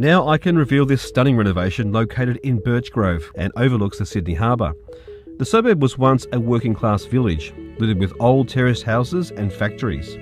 Now I can reveal this stunning renovation located in Birchgrove and overlooks the Sydney Harbour. The suburb was once a working class village, littered with old terraced houses and factories.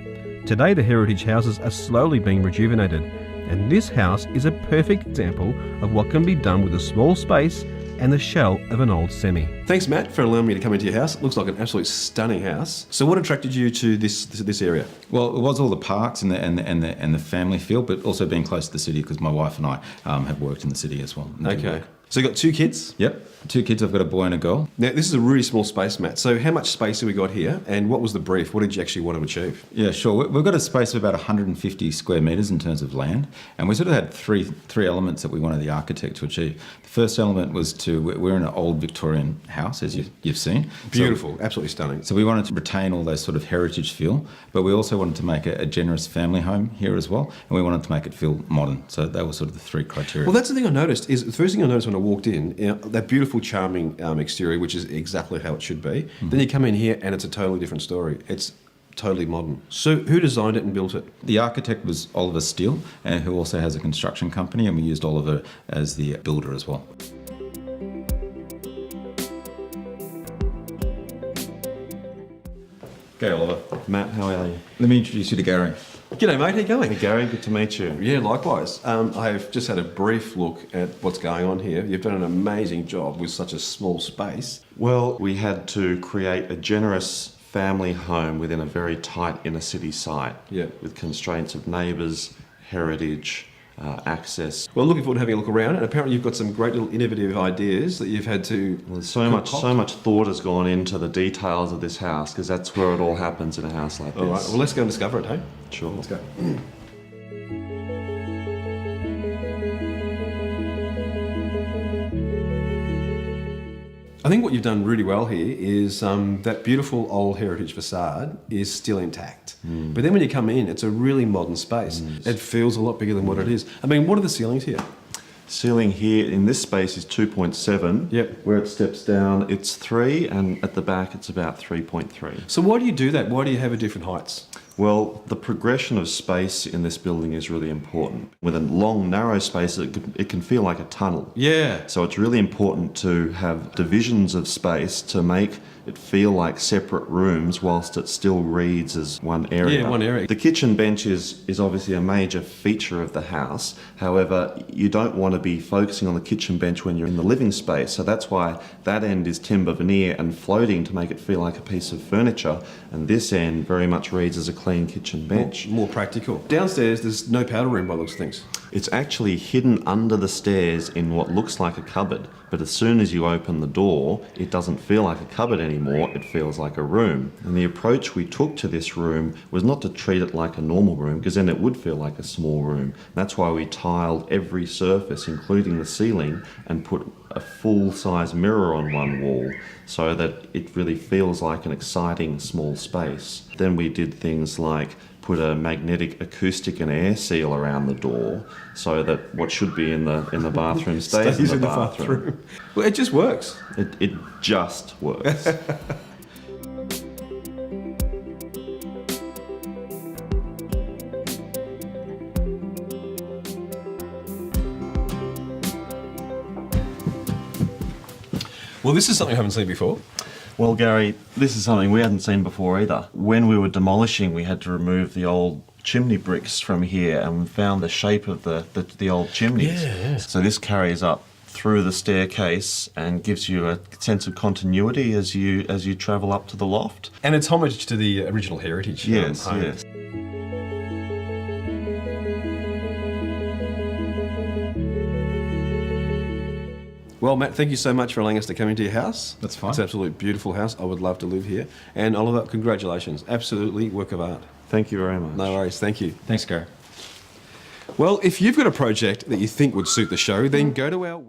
Today the heritage houses are slowly being rejuvenated, and this house is a perfect example of what can be done with a small space and the shell of an old semi. Thanks, Matt, for allowing me to come into your house. It looks like an absolute stunning house. So what attracted you to this area? Well, it was all the parks and the family feel, but also being close to the city because my wife and I have worked in the city as well. Okay. So you got 2 kids? Yep, 2 kids. I've got a boy and a girl. Now, this is a really small space, Matt. So how much space have we got here, and what was the brief? What did you actually want to achieve? Yeah, sure. We've got a space of about 150 square metres in terms of land, and we sort of had three elements that we wanted the architect to achieve. The first element was we're in an old Victorian house, as you've seen. Beautiful, absolutely stunning. So we wanted to retain all those sort of heritage feel, but we also wanted to make a generous family home here as well, and we wanted to make it feel modern. So that was sort of the 3 criteria. Well, that's the thing I noticed. Is the first thing I noticed when I walked in, that beautiful, charming exterior, which is exactly how it should be. Mm-hmm. Then you come in here and it's a totally different story. It's totally modern. So who designed it and built it? The architect was Oliver Steele, who also has a construction company, and we used Oliver as the builder as well. Okay, Oliver. Matt, how are you? Let me introduce you to Gary. G'day, mate. How you going? Hey, Gary, good to meet you. Yeah, likewise. I've just had a brief look at what's going on here. You've done an amazing job with such a small space. Well, we had to create a generous family home within a very tight inner city site. Yeah. With constraints of neighbours, heritage, access. Well, looking forward to having a look around, and apparently you've got some great little innovative ideas that you've had to... Well, so much thought has gone into the details of this house, because that's where it all happens in a house like this. All right, well, let's go and discover it, hey? Sure. Let's go. I think what you've done really well here is that beautiful old heritage facade is still intact. Mm. But then when you come in, it's a really modern space. Mm. It feels a lot bigger than what it is. I mean, what are the ceilings here? Ceiling here in this space is 2.7. Yep. Where it steps down, it's 3, and at the back, it's about 3.3. So why do you do that? Why do you have a different heights? Well, the progression of space in this building is really important. With a long, narrow space, it can feel like a tunnel. Yeah. So it's really important to have divisions of space to make it feel like separate rooms whilst it still reads as one area. Yeah, one area. The kitchen bench is obviously a major feature of the house. However, you don't want to be focusing on the kitchen bench when you're in the living space. So that's why that end is timber veneer and floating to make it feel like a piece of furniture. And this end very much reads as a clean kitchen bench. More practical. Downstairs, there's no powder room by the looks of things. It's actually hidden under the stairs in what looks like a cupboard, but as soon as you open the door, it doesn't feel like a cupboard anymore, it feels like a room. And the approach we took to this room was not to treat it like a normal room, because then it would feel like a small room. That's why we tiled every surface, including the ceiling, and put a full-size mirror on one wall, so that it really feels like an exciting small space. Then we did things like put a magnetic acoustic and air seal around the door so that what should be in the bathroom stays in the bathroom. Well, it just works. It just works. Well, this is something I haven't seen before. Well, Gary, this is something we hadn't seen before either. When we were demolishing, we had to remove the old chimney bricks from here, and we found the shape of the old chimneys. Yeah. So this carries up through the staircase and gives you a sense of continuity as you travel up to the loft. And it's homage to the original heritage. Yes, home. yes. Well, Matt, thank you so much for allowing us to come into your house. That's fine. It's an absolutely beautiful house. I would love to live here. And Oliver, congratulations. Absolutely work of art. Thank you very much. No worries. Thank you. Thanks, Gary. Well, if you've got a project that you think would suit the show, then go to our website.